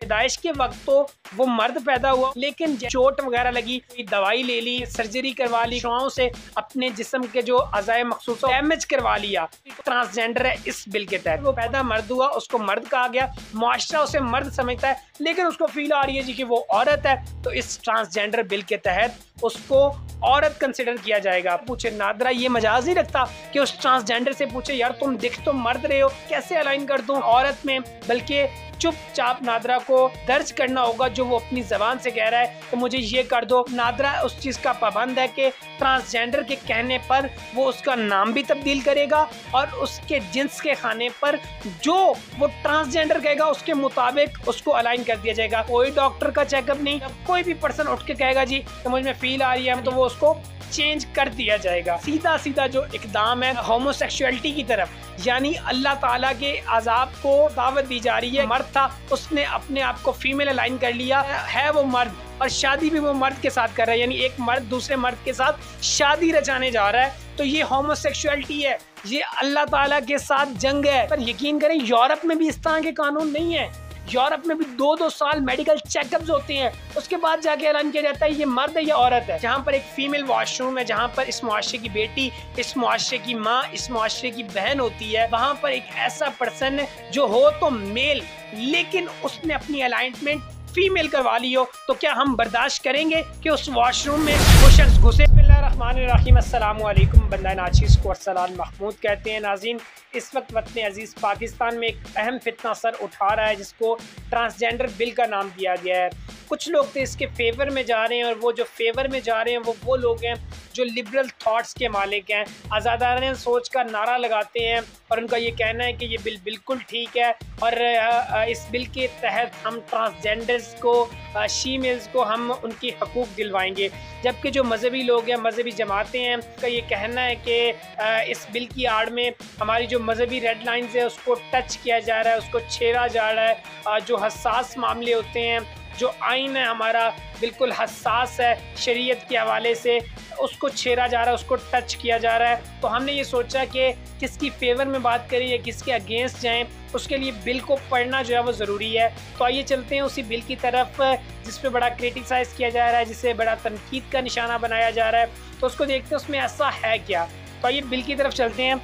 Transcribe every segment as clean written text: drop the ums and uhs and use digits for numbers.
पैदाइश के वक्त तो वो मर्द पैदा हुआ, लेकिन चोट वगैरह लगी, दवाई ले ली, सर्जरी करवा ली, शुआओं से अपने जिस्म के जो अज़ाए मखसूस डैमेज करवा लिया, ट्रांसजेंडर है इस बिल के तहत। वो पैदा मर्द हुआ, उसको मर्द कहा गया, मुआशरा उसे मर्द समझता है, लेकिन उसको फील आ रही है जी कि वो औरत है, तो इस ट्रांसजेंडर बिल के तहत उसको औरत कंसिडर किया जाएगा। पूछे नादरा ये मजाज नहीं रखता कि उस ट्रांसजेंडर से पूछे यार तुम दिख तो मर्द रहे हो, कैसे अलाइन कर दूं औरत में, बल्कि चुपचाप नादरा को दर्ज करना होगा जो वो अपनी जबान से कह रहा है तो मुझे ये कर दो। नादरा उस चीज का पाबंद है कि ट्रांसजेंडर के कहने पर वो उसका नाम भी तब्दील करेगा और उसके जिन्स के खाने पर जो वो ट्रांसजेंडर कहेगा उसके मुताबिक उसको अलाइन कर दिया जाएगा। कोई डॉक्टर का चेकअप नहीं, कोई भी पर्सन उठ के कहेगा जी तो मुझ में फील आ रही है तो वो उसको चेंज कर दिया जाएगा। सीधा सीधा जो इकदाम है होमोसेक्सुअलिटी की तरफ, यानी अल्लाह ताला के अजाब को दावत दी जा रही है। मर्द था, उसने अपने आप को फीमेल अलाइन कर लिया है, वो मर्द, और शादी भी वो मर्द के साथ कर रहा है, यानी एक मर्द दूसरे मर्द के साथ शादी रचाने जा रहा है, तो ये होमोसेक्सुअलिटी है, ये अल्लाह ताला के साथ जंग है। पर यकीन करें यूरोप में भी इस तरह के कानून नहीं है। यूरोप में भी 2-2 साल मेडिकल चेकअप्स होते हैं, उसके बाद जाके ऐलान किया जाता है ये मर्द है या औरत है। जहाँ पर एक फीमेल वॉशरूम है, जहाँ पर इस मुआशरे की बेटी, इस मुआशरे की माँ, इस मुआशरे की बहन होती है, वहाँ पर एक ऐसा पर्सन है जो हो तो मेल लेकिन उसने अपनी अलाइनमेंट फीमेल करवा ली हो, तो क्या हम बर्दाश्त करेंगे कि उस वॉशरूम में वो शख्स घुसे? बिस्मिल्लाहिर्रहमानिर्रहीम, अस्सलाम वालेकुम। बंदा नाचीज़ को अरसलान महमूद कहते हैं। नाज़रीन, इस वक्त वतन अजीज़ पाकिस्तान में एक अहम फितना सर उठा रहा है जिसको ट्रांसजेंडर बिल का नाम दिया गया है। कुछ लोग तो इसके फेवर में जा रहे हैं, और वो जो फेवर में जा रहे हैं वो लोग हैं जो लिबरल थॉट्स के मालिक हैं, आज़ादाना सोच का नारा लगाते हैं, और उनका ये कहना है कि ये बिल बिल्कुल ठीक है और इस बिल के तहत हम ट्रांसजेंडर्स को, शीमेल्स को हम उनकी हकूक़ दिलवाएंगे। जबकि जो मजहबी लोग हैं, मजहबी जमातें हैं, उनका ये कहना है कि इस बिल की आड़ में हमारी जो मजहबी रेड लाइन्स है उसको टच किया जा रहा है, उसको छेड़ा जा रहा है। जो हसास मामले होते हैं, जो आइन है हमारा बिल्कुल हसास है शरीयत के हवाले से, उसको छेड़ा जा रहा है, उसको टच किया जा रहा है। तो हमने ये सोचा कि किसकी फेवर में बात करें या किसके अगेंस्ट जाएं, उसके लिए बिल को पढ़ना जो है वो ज़रूरी है। तो आइए चलते हैं उसी बिल की तरफ जिस पे बड़ा क्रिटिसाइज़ किया जा रहा है, जिसे बड़ा तनकीद का निशाना बनाया जा रहा है, तो उसको देखते हैं उसमें ऐसा है क्या। तो आइए बिल की तरफ चलते हैं।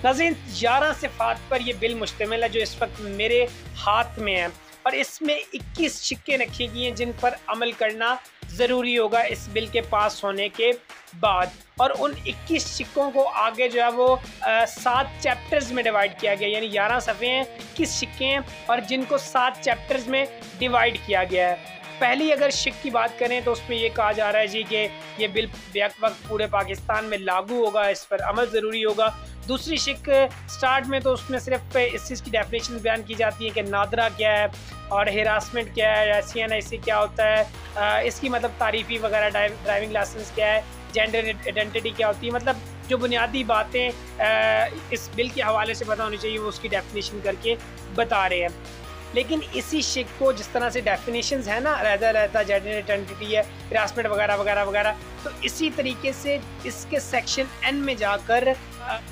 नाज़रीन, 11 सिफ़ात पर यह बिल मुश्तमिल है जो इस वक्त मेरे हाथ में है, और इसमें 21 शिक्के रखी गई हैं जिन पर अमल करना ज़रूरी होगा इस बिल के पास होने के बाद। और उन 21 शिक्कों को आगे जो है वो 7 चैप्टर्स में डिवाइड किया गया, यानी 11 सफ़े हैं, 21 शिक्के हैं, और जिनको 7 चैप्टर्स में डिवाइड किया गया है। पहली अगर शिक की बात करें तो उसमें ये कहा जा रहा है जी कि ये बिल बेक वक्त पूरे पाकिस्तान में लागू होगा, इस पर अमल ज़रूरी होगा। दूसरी शिक स्टार्ट में तो उसमें सिर्फ इस चीज़ की डेफिनेशन बयान की जाती है कि नादरा क्या है और हेरासमेंट क्या है, SCN क्या होता है, इसकी मतलब तारीफ़ी वगैरह, ड्राइविंग लाइसेंस क्या है, जेंडर आइडेंटिटी क्या होती है, मतलब जो बुनियादी बातें इस बिल के हवाले से पता होनी चाहिए वो उसकी डेफिनेशन करके बता रहे हैं। लेकिन इसी शिक को जिस तरह से डेफिनेशंस है ना, रहता जेंडर आइडेंटिटी है, हिरासमेंट वगैरह वगैरह वगैरह, तो इसी तरीके से इसके सेक्शन N में जाकर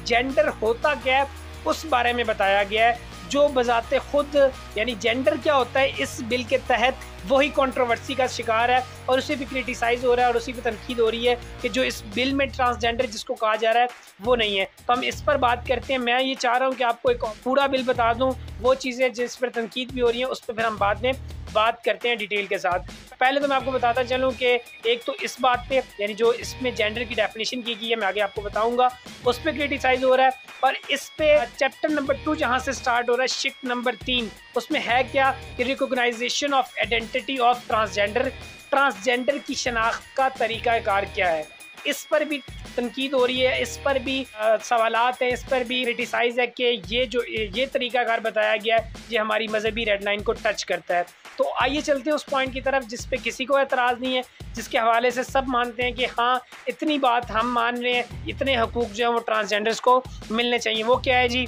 जेंडर होता क्या है उस बारे में बताया गया है, जो बजाते खुद यानी जेंडर क्या होता है इस बिल के तहत वही कंट्रोवर्सी का शिकार है, और उसी पे क्रिटिसाइज़ हो रहा है और उसी पे तनकीद हो रही है कि जो इस बिल में ट्रांसजेंडर जिसको कहा जा रहा है वो नहीं है। तो हम इस पर बात करते हैं। मैं ये चाह रहा हूँ कि आपको एक पूरा बिल बता दूँ, वो चीज़ें जिस पर तनकीद भी हो रही हैं उस पर फिर हम बाद में बात करते हैं डिटेल के साथ। पहले तो मैं आपको बताता चलूँ कि एक तो इस बात पे, यानी जो इसमें जेंडर की डेफिनेशन की गई है, मैं आगे आपको बताऊंगा, उस पर क्रिटिसाइज़ हो रहा है। और इस पे चैप्टर नंबर 2 जहाँ से स्टार्ट हो रहा है, शिक नंबर 3, उसमें है क्या कि recognisation of identity of transgender, transgender की शनाख्त का तरीक़ाकार क्या है, इस पर भी तनकीद हो रही है, इस पर भी सवालात हैं, इस पर भी क्रिटिसाइज़ है कि ये तरीक़ाकार बताया गया है ये हमारी मजहबी रेड लाइन को टच करता है। तो आइए चलते हैं उस पॉइंट की तरफ जिस पे किसी को एतराज़ नहीं है, जिसके हवाले से सब मानते हैं कि हाँ इतनी बात हम मान रहे हैं, इतने हकूक़ जो हैं वो ट्रांसजेंडर्स को मिलने चाहिए। वो क्या है जी?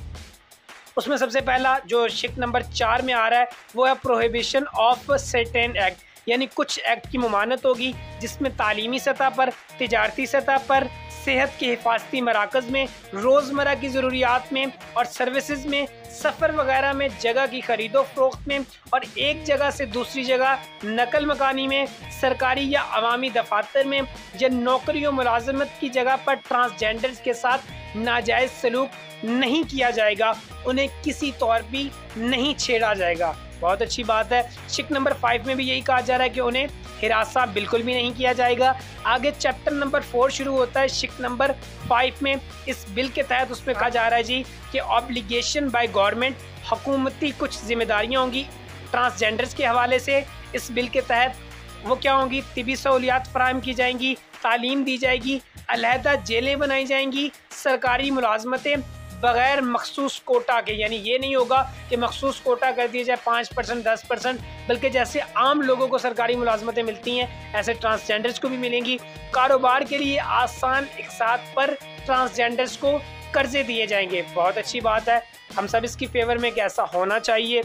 उसमें सबसे पहला जो शिक नंबर 4 में आ रहा है वो है प्रोहिबिशन ऑफ सर्टेन एक्ट, यानी कुछ एक्ट की ममानत होगी जिसमें तालीमी सतह पर, तिजारती सतह पर, सेहत के हिफाजती मराकज़ में, रोज़मर्रा की ज़रूरियात में और सर्विसेज में, सफ़र वगैरह में, जगह की खरीदो फरोख्त में और एक जगह से दूसरी जगह नकल मकानी में, सरकारी या अवामी दफातर में या नौकरी और मुलाजमत की जगह पर ट्रांसजेंडर्स के साथ नाजायज़ सलूक नहीं किया जाएगा, उन्हें किसी तौर भी नहीं छेड़ा जाएगा। बहुत अच्छी बात है। शिक नंबर 5 में भी यही कहा जा रहा है कि उन्हें हिरासा बिल्कुल भी नहीं किया जाएगा। आगे चैप्टर नंबर 4 शुरू होता है शिक नंबर 5 में। इस बिल के तहत उसमें कहा जा रहा है जी कि ऑब्लिगेशन बाय गवर्नमेंट, हुकूमती कुछ जिम्मेदारियाँ होंगी ट्रांसजेंडर्स के हवाले से। इस बिल के तहत वो क्या होंगी? तिबी सहूलियात फराहम की जाएंगी, तालीम दी जाएगी, अलहदा जेलें बनाई जाएंगी, सरकारी मुलाजमतें बग़ैर मखसूस कोटा के, यानी ये नहीं होगा कि मखसूस कोटा कर दिया जाए 5%, 10%, बल्कि जैसे आम लोगों को सरकारी मुलाजमतें मिलती हैं ऐसे ट्रांसजेंडर्स को भी मिलेंगी। कारोबार के लिए आसान इक़सात पर ट्रांसजेंडर्स को कर्जे दिए जाएंगे। बहुत अच्छी बात है, हम सब इसकी फेवर में कि ऐसा होना चाहिए।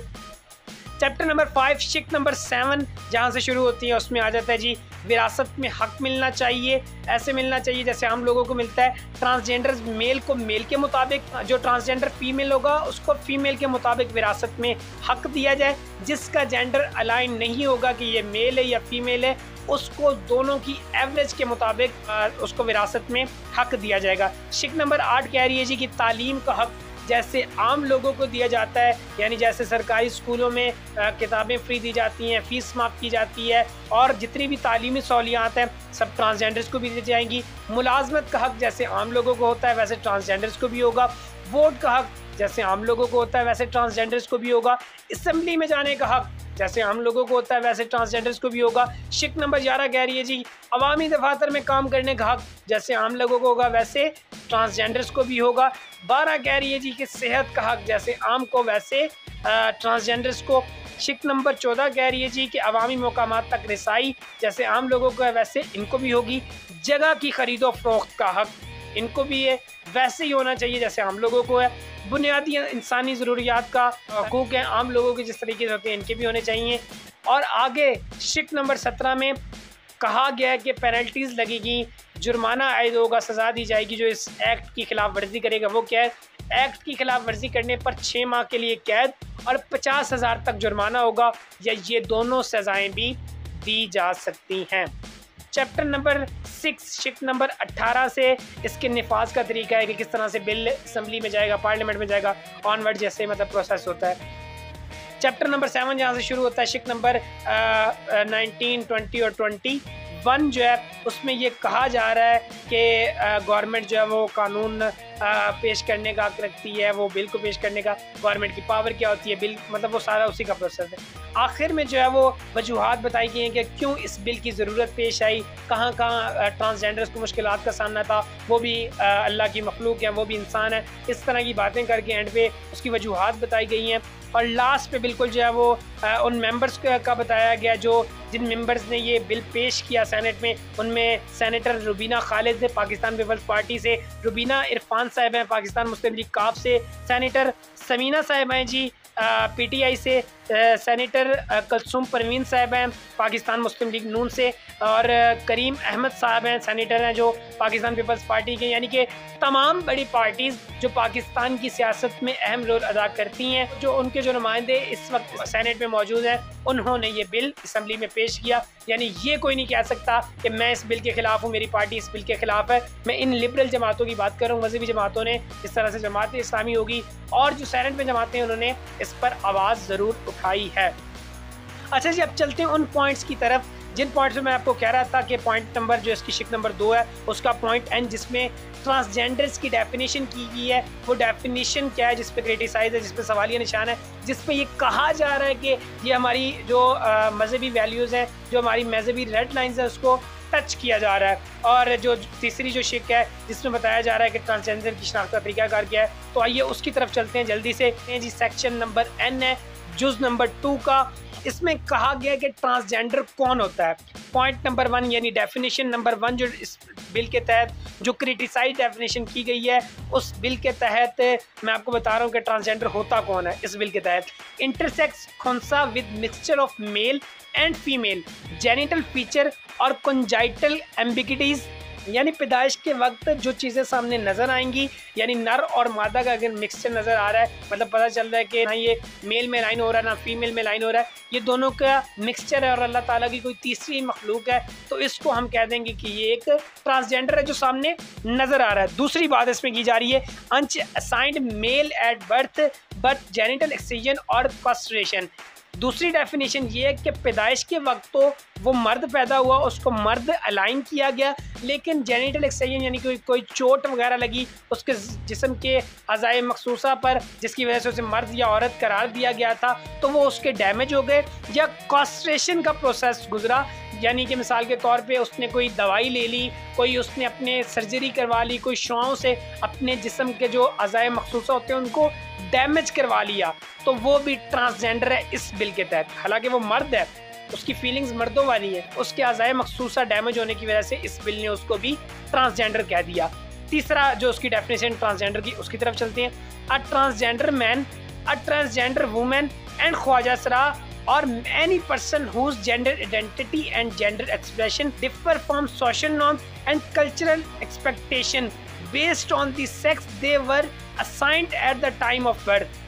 चैप्टर नंबर 5 शिक नंबर 7 जहाँ से शुरू होती है उसमें आ जाता है जी विरासत में हक मिलना चाहिए। ऐसे मिलना चाहिए जैसे आम लोगों को मिलता है। ट्रांसजेंडर मेल को मेल के मुताबिक, जो ट्रांसजेंडर फीमेल होगा उसको फीमेल के मुताबिक विरासत में हक दिया जाए। जिसका जेंडर अलाइन नहीं होगा कि ये मेल है या फीमेल है, उसको दोनों की एवरेज के मुताबिक उसको विरासत में हक दिया जाएगा। शिक नंबर 8 कह रही है जी कि तालीम का हक जैसे आम लोगों को दिया जाता है, यानी जैसे सरकारी स्कूलों में किताबें फ्री दी जाती हैं, फ़ीस माफ़ की जाती है और जितनी भी तालीमी सहूलियात हैं सब ट्रांसजेंडर्स को भी दी जाएंगी। मुलाजमत का हक जैसे आम लोगों को होता है वैसे ट्रांसजेंडर्स को भी होगा। वोट का हक जैसे आम लोगों को होता है वैसे ट्रांसजेंडर्स को भी होगा। असम्बली में जाने का हक जैसे आम लोगों को होता है वैसे ट्रांसजेंडर्स को भी होगा। शिक नंबर 11 कह रही है जी अवामी दफातर में काम करने का हक जैसे आम लोगों को होगा वैसे ट्रांसजेंडर्स को भी होगा। 12 कह रही है जी कि सेहत का हक जैसे आम को वैसे ट्रांसजेंडर्स को। शिक नंबर 14 कह रही है जी कि अवामी मकामात तक रसाई जैसे आम लोगों को है वैसे इनको भी होगी। जगह की खरीदो फरोख्त का हक इनको भी है, वैसे ही होना चाहिए जैसे आम लोगों को है। बुनियादी इंसानी ज़रूरियात का हकूक़ है आम लोगों के जिस तरीके से होते हैं इनके भी होने चाहिए। और आगे शिक नंबर 17 में कहा गया है कि पेनल्टीज़ लगेगी, जुर्माना आयद होगा, सज़ा दी जाएगी जो इस एक्ट की खिलाफ वर्जी करेगा। वो क्या है? एक्ट की खिलाफ वर्जी करने पर 6 माह के लिए कैद और 50,000 तक जुर्माना होगा, या ये दोनों सज़ाएँ भी दी जा सकती हैं। चैप्टर नंबर 6 शिक नंबर 18 से इसके निफाज का तरीका है कि किस तरह से बिल असम्बली में जाएगा, पार्लियामेंट में जाएगा, ऑनवर्ड जैसे मतलब प्रोसेस होता है। चैप्टर नंबर 7 जहाँ से शुरू होता है शिक नंबर 19, 20 और 21 जो है उसमें ये कहा जा रहा है कि गवर्नमेंट जो है वो कानून पेश करने का हक रखती है, वो बिल को पेश करने का गवर्नमेंट की पावर क्या होती है, बिल मतलब वो सारा उसी का प्रोसेस है। आखिर में जो है वो वजूहात बताई गई हैं कि क्यों इस बिल की ज़रूरत पेश आई, कहाँ कहाँ ट्रांसजेंडर्स को मुश्किलात का सामना था, वो भी अल्लाह की मखलूक है, वो भी इंसान है। इस तरह की बातें करके एंड पे उसकी वजूहात बताई गई हैं और लास्ट पे बिल्कुल जो है वो उन मेंबर्स का बताया गया जो जिन मेंबर्स ने ये बिल पेश किया सेनेट में। उनमें सेनेटर रुबीना खालिद है पाकिस्तान पीपल्स पार्टी से, रुबीना इरफान साहब हैं पाकिस्तान मुस्लिम लीग काफ से, सेनेटर समीना साहब हैं जी PTI से, सेनेटर कलसूम परवीन साहब हैं पाकिस्तान मुस्लिम लीग नून से, और करीम अहमद साहब हैं सेनेटर हैं जो पाकिस्तान पीपल्स पार्टी के। यानी कि तमाम बड़ी पार्टीज़ जो पाकिस्तान की सियासत में अहम रोल अदा करती हैं, जो उनके जो नुमाइंदे इस वक्त सेनेट में मौजूद हैं, उन्होंने ये बिल असम्बली में पेश किया। यानी ये कोई नहीं कह सकता कि मैं इस बिल के ख़िलाफ़ हूँ, मेरी पार्टी इस बिल के ख़िलाफ़ है। मैं इन लिबरल जमातों की बात कर रहा हूँ, मजहबी जमातों ने इस तरह से जमात इस्लामी होगी और जो सेनेट में जमातें हैं उन्होंने इस पर आवाज़ ज़रूर उठाई है। अच्छा जी, अब चलते हैं उन पॉइंट्स की तरफ जिन पॉइंट्स में मैं आपको कह रहा था कि पॉइंट नंबर जो इसकी शिक नंबर 2 है उसका पॉइंट एन जिसमें ट्रांसजेंडर्स की डेफिनेशन की गई है। वो डेफिनेशन क्या है जिस पे क्रिटिसाइज है, जिस पे सवालिया निशान है, जिस पे ये कहा जा रहा है कि ये हमारी जो मजहबी वैल्यूज़ हैं, जो हमारी मजहबी रेड लाइंस हैं उसको टच किया जा रहा है। और जो तीसरी जो शिक है जिसमें बताया जा रहा है कि ट्रांसजेंडर की शनाख्त का तरीकाकार क्या है, तो आइए उसकी तरफ चलते हैं जल्दी से जी। सेक्शन नंबर N है जुज़ नंबर 2 का। इसमें कहा गया कि ट्रांसजेंडर कौन होता है। पॉइंट नंबर 1 यानी डेफिनेशन नंबर 1 जो इस बिल के तहत जो क्रिटिसाइज डेफिनेशन की गई है, उस बिल के तहत मैं आपको बता रहा हूँ कि ट्रांसजेंडर होता कौन है। इस बिल के तहत इंटरसेक्स खुंसा with mixture of male and female genital feature और कंजाइटल एम्बिगिटीज यानी पैदाइश के वक्त जो चीज़ें सामने नज़र आएंगी, यानी नर और मादा का अगर मिक्सचर नज़र आ रहा है, मतलब पता चल रहा है कि ना ये मेल में लाइन हो रहा है ना फीमेल में लाइन हो रहा है, ये दोनों का मिक्सचर है और अल्लाह ताला की कोई तीसरी मखलूक है, तो इसको हम कह देंगे कि ये एक ट्रांसजेंडर है जो सामने नज़र आ रहा है। दूसरी बात इसमें की जा रही है unassigned male at birth but genital exchange और कास्ट्रेशन। दूसरी डेफिनेशन ये है कि पैदाइश के वक्त तो वो मर्द पैदा हुआ, उसको मर्द अलाइन किया गया, लेकिन जेनिटल एक्सचेंज यानी कोई चोट वगैरह लगी उसके जिस्म के अज़ाए मखसूसा पर, जिसकी वजह से उसे मर्द या औरत करार दिया गया था, तो वो उसके डैमेज हो गए, या कास्ट्रेशन का प्रोसेस गुजरा, यानी कि मिसाल के तौर पे उसने कोई दवाई ले ली, कोई उसने अपने सर्जरी करवा ली, कोई शुआओं से अपने जिस्म के जो अज़ाए मखसूसा होते हैं उनको डैमेज करवा लिया, तो वो भी ट्रांसजेंडर है इस बिल के तहत। हालांकि वो मर्द है, उसकी फीलिंग्स मर्दों वाली है, उसके अज़ाए मखसूसा डैमेज होने की वजह से इस बिल ने उसको भी ट्रांसजेंडर कह दिया। तीसरा जो उसकी डेफिनेशन ट्रांसजेंडर की, उसकी तरफ चलते हैं। A transgender man, a transgender women and khwaja sira or any person whose gender identity and gender expression differ from social norms and cultural expectation based on the sex they were assigned at the time of birth।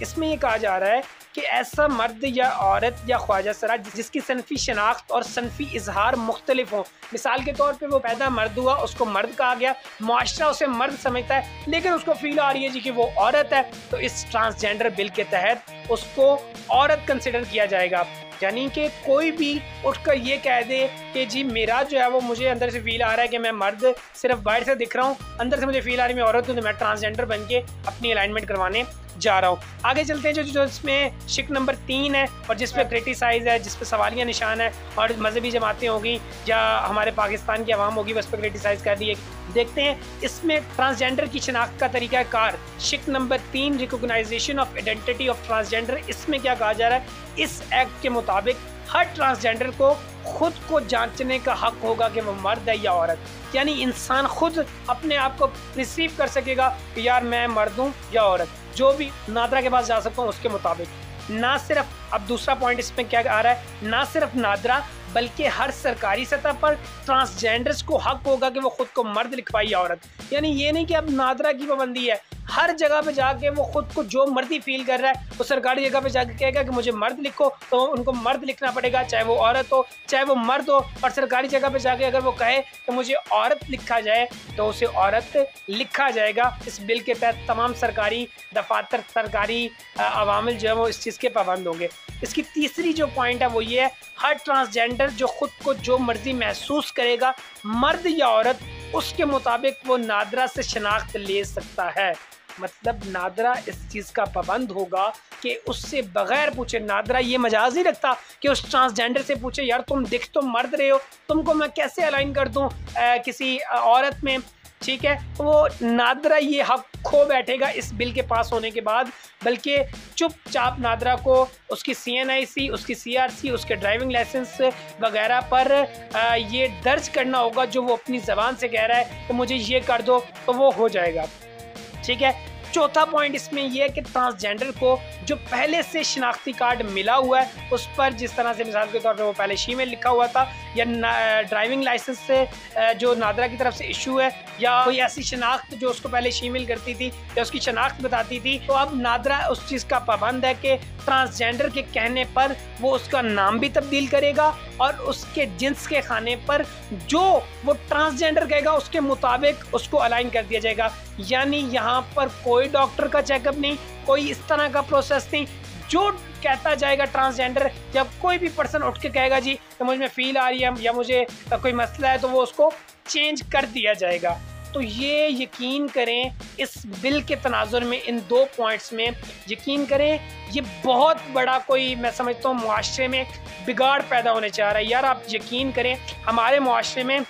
इसमें ये कहा जा रहा है कि ऐसा मर्द या औरत या ख्वाजा सरा जिसकी सनफी शनाख्त और सनफी इजहार मुख्तलिफ हो। मिसाल के तौर पे वो पैदा मर्द हुआ, उसको मर्द कहा गया, मुआशरा उसे मर्द समझता है, लेकिन उसको फील आ रही है जी कि वो औरत है, तो इस ट्रांसजेंडर बिल के तहत उसको औरत कंसिडर किया जाएगा। यानी कि कोई भी उठकर ये कह दे कि जी मेरा जो है वो मुझे अंदर से फील आ रहा है कि मैं मर्द सिर्फ बाहर से दिख रहा हूँ, अंदर से मुझे फील आ रही है मैं औरत हूँ, तो मैं ट्रांसजेंडर बन के अपनी अलाइनमेंट करवाने जा रहा हूँ। आगे चलते हैं जो इसमें शिक नंबर 3 है और जिस पे क्रिटिसाइज है, जिस पे सवालिया निशान है और मजहबी जमातें होगी या हमारे पाकिस्तान की आवाम होगी, बस पे क्रिटिसाइज कर रही है। देखते हैं इसमें ट्रांसजेंडर की शनाख्त का तरीका कार। शिक number 3 recognisation of identity of transgender, इसमें क्या कहा जा रहा है, इस एक्ट के मुताबिक हर ट्रांसजेंडर को खुद को जांचने का हक होगा कि वो मर्द है या औरत। यानी इंसान खुद अपने आप को रिसीव कर सकेगा कि यार मैं मर्द हूँ या औरत, जो भी नादरा के पास जा सकता हूँ उसके मुताबिक। ना सिर्फ, अब दूसरा पॉइंट इसमें क्या आ रहा है, ना सिर्फ नादरा बल्कि हर सरकारी सतह पर ट्रांसजेंडर्स को हक होगा कि वो खुद को मर्द लिखवाए या औरत। यानी ये नहीं कि अब नादरा की पाबंदी है, हर जगह पे जाके वो खुद को जो मर्दी फील कर रहा है वो सरकारी जगह पे जाके कहेगा कि मुझे मर्द लिखो, तो उनको मर्द लिखना पड़ेगा, चाहे वो औरत हो चाहे वो मर्द हो। और सरकारी जगह पे जाके अगर वो कहे कि मुझे औरत लिखा जाए तो उसे औरत लिखा जाएगा। इस बिल के तहत तमाम सरकारी दफातर, सरकारी अवामिल जो है वो इस चीज़ के पाबंद होंगे। इसकी तीसरी जो पॉइंट है वो ये है, हर ट्रांसजेंडर जो खुद को जो मर्जी महसूस करेगा मर्द या औरत, उसके मुताबिक वो नादरा से शनाख्त ले सकता है। मतलब नादरा इस चीज़ का पाबंद होगा कि उससे बगैर पूछे, नादरा ये मजाज नहीं रखता कि उस ट्रांसजेंडर से पूछे यार तुम दिख तो मर्द रहे हो, तुमको मैं कैसे अलाइन कर दूं किसी औरत में, ठीक है। वो नादरा ये हक खो बैठेगा इस बिल के पास होने के बाद, बल्कि चुपचाप नादरा को उसकी CNIC, उसकी CRC, उसके ड्राइविंग लाइसेंस वगैरह पर ये दर्ज करना होगा जो वो अपनी ज़बान से कह रहा है कि मुझे ये कर दो, तो वो हो जाएगा, ठीक है। चौथा पॉइंट इसमें यह है कि ट्रांसजेंडर को जो पहले से शिनाख्ती कार्ड मिला हुआ है उस पर जिस तरह से मिसाल के तौर पर वो पहले शीमेल लिखा हुआ था, या ड्राइविंग लाइसेंस से जो नादरा की तरफ से इशू है, या कोई ऐसी शनाख्त जो उसको पहले शीमेल करती थी या उसकी शनाख्त बताती थी, तो अब नादरा उस चीज़ का पाबंद है कि ट्रांसजेंडर के कहने पर वो उसका नाम भी तब्दील करेगा और उसके जिन्स के खाने पर जो वो ट्रांसजेंडर कहेगा उसके मुताबिक उसको अलाइन कर दिया जाएगा। यानी यहाँ पर कोई डॉक्टर का चेकअप नहीं, कोई इस तरह का प्रोसेस नहीं, जो कहता जाएगा ट्रांसजेंडर, जब कोई भी पर्सन उठ के कहेगा जी तो मुझे फील आ रही है या मुझे कोई मसला है, तो वो उसको चेंज कर दिया जाएगा। तो ये यकीन करें इस बिल के तनाजुर में, इन 2 पॉइंट्स में यकीन करें, ये बहुत बड़ा कोई मैं समझता हूँ मुआशरे में बिगाड़ पैदा होने चाह रहा है। यार आप यकीन करें हमारे मुआशरे में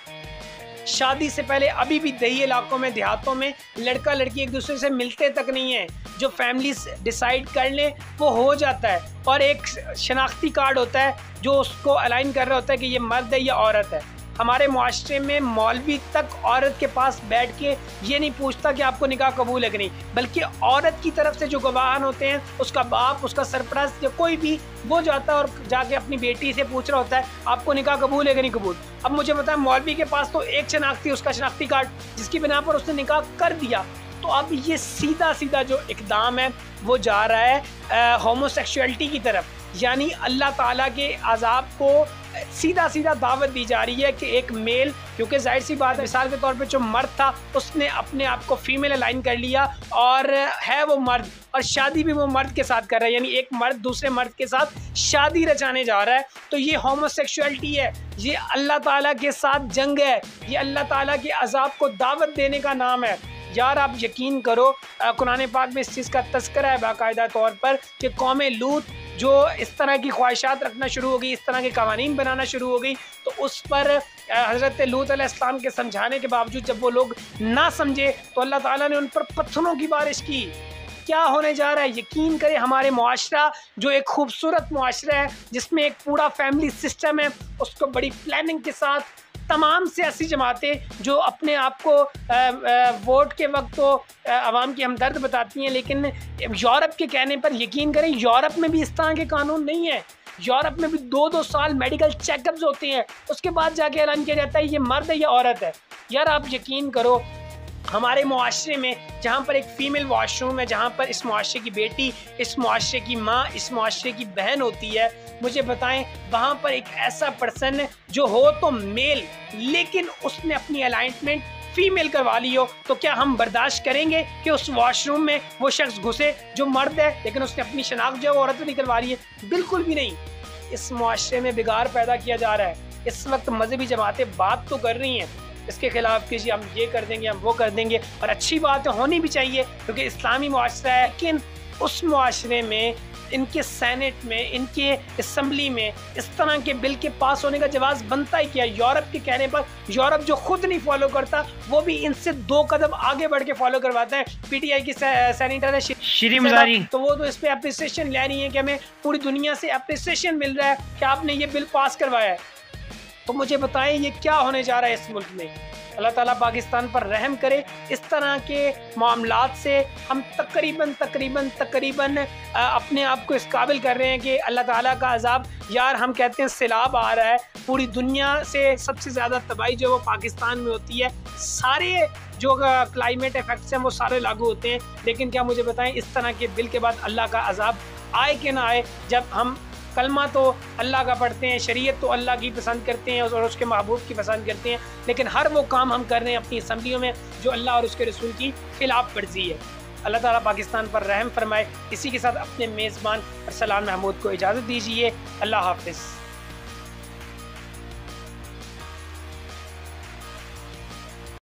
शादी से पहले अभी भी दही इलाकों में, देहातों में लड़का लड़की एक दूसरे से मिलते तक नहीं है, जो फैमिलीज डिसाइड कर ले वो हो जाता है, और एक शनाख्ती कार्ड होता है जो उसको अलाइन कर रहा होता है कि ये मर्द है या औरत है। हमारे मुआशरे में मौलवी तक औरत के पास बैठ के ये नहीं पूछता कि आपको निकाह कबूल है कि नहीं, बल्कि औरत की तरफ से जो गवाहान होते हैं, उसका बाप, उसका सरपरस्त या कोई भी, वो जाता है और जाके अपनी बेटी से पूछ रहा होता है आपको निकाह कबूल है कि नहीं कबूल। अब मुझे बताएं, मौलवी के पास तो एक शनाख्त थी, उसका शनाख्ती कार्ड, जिसकी बिना पर उसने निकाह कर दिया। तो अब ये सीधा सीधा जो इकदाम है वो जा रहा है होमोसेक्सुअलिटी की तरफ, यानी अल्लाह ताला के अजाब को सीधा सीधा दावत दी जा रही है कि एक मेल, क्योंकि जाहिर सी बात है, मिसाल के तौर पे जो मर्द था उसने अपने आप को फीमेल अलाइन कर लिया और है वो मर्द, और शादी भी वो मर्द के साथ कर रहा है, यानी एक मर्द दूसरे मर्द के साथ शादी रचाने जा रहा है। तो ये होमोसेक्सुअलिटी है, ये अल्लाह ताला के साथ जंग है, ये अल्लाह ताला के अजाब को दावत देने का नाम है। यार आप यकीन करो, कुरान पाक में इस चीज़ का तस्करा है बाकायदा तौर पर कि कौम लूत जो इस तरह की ख्वाहिशात रखना शुरू हो गई, इस तरह के कवानीन बनाना शुरू हो गई, तो उस पर हज़रत लूत अलैहिस्सलाम के समझाने के बावजूद जब वो लोग ना समझे तो अल्लाह ताला ने उन पर पत्थरों की बारिश की। क्या होने जा रहा है, यकीन करें, हमारे मुआशरा जो एक खूबसूरत मुआशरा है जिसमें एक पूरा फैमिली सिस्टम है, उसको बड़ी प्लानिंग के साथ तमाम सियासी जमातें जो अपने आप को वोट के वक्त तो आवाम की हमदर्द बताती हैं, लेकिन यूरोप के कहने पर यकीन करें, यूरोप में भी इस तरह के कानून नहीं है। यूरोप में भी 2-2 साल मेडिकल चेकअप्स होते हैं, उसके बाद जाके ऐलान किया जाता है ये मर्द है या औरत है। यार आप यकीन करो, हमारे मुआशरे में जहाँ पर एक फ़ीमेल वॉशरूम है, जहाँ पर इस मुआशरे की बेटी, इस मुआशरे की माँ, इस मुआशरे की बहन होती है, मुझे बताएं वहाँ पर एक ऐसा पर्सन जो हो तो मेल, लेकिन उसने अपनी अलाइनमेंट फीमेल करवा ली हो, तो क्या हम बर्दाश्त करेंगे कि उस वॉशरूम में वो शख्स घुसे जो मर्द है लेकिन उसने अपनी शनाख्त जो है वो औरत नहीं करवा ली है? बिल्कुल भी नहीं। इस मुआशरे में बिगाड़ पैदा किया जा रहा है। इस वक्त मजहबी जमातें बात तो कर रही हैं इसके खिलाफ कि जी हम ये कर देंगे, हम वो कर देंगे, और अच्छी बात होनी भी चाहिए क्योंकि इस्लामी मुआशरा है, लेकिन उस मुआशरे में, इनके सेनेट में, इनके असम्बली में इस तरह के बिल के पास होने का जवाब बनता ही क्या? यूरोप के कहने पर, यूरोप जो खुद नहीं फॉलो करता वो भी इनसे 2 कदम आगे बढ़ के फॉलो करवाता है। पीटीआई की सेनेटर है श्री मजारी, तो वो तो इस पे अप्रिसिएशन ले रही है कि हमें पूरी दुनिया से अप्रिसिएशन मिल रहा है कि आपने ये बिल पास करवाया है। तो मुझे बताएं ये क्या होने जा रहा है इस मुल्क में? अल्लाह ताला पाकिस्तान पर रहम करे। इस तरह के मामलात से हम तकरीबन अपने आप को इस काबिल कर रहे हैं कि अल्लाह ताला का अजाब, यार हम कहते हैं सैलाब आ रहा है, पूरी दुनिया से सबसे ज़्यादा तबाही जो है वो पाकिस्तान में होती है। सारे जो क्लाइमेट इफेक्ट्स हैं वो सारे लागू होते हैं, लेकिन क्या मुझे बताएं इस तरह के बिल के बाद अल्लाह का अजाब आए कि ना आए? जब हम कलमा तो अल्लाह का पढ़ते हैं, शरीयत तो अल्लाह की पसंद करते हैं और उसके महबूब की पसंद करते हैं, लेकिन हर वो काम हम कर रहे हैं अपनी असम्बलियों में जो अल्लाह और उसके रसूल की खिलाफ वर्जी है। अल्लाह ताला पाकिस्तान पर रहम फरमाए। इसी के साथ अपने मेज़बान अरसलान महमूद को इजाज़त दीजिए। अल्लाह हाफ़िज़।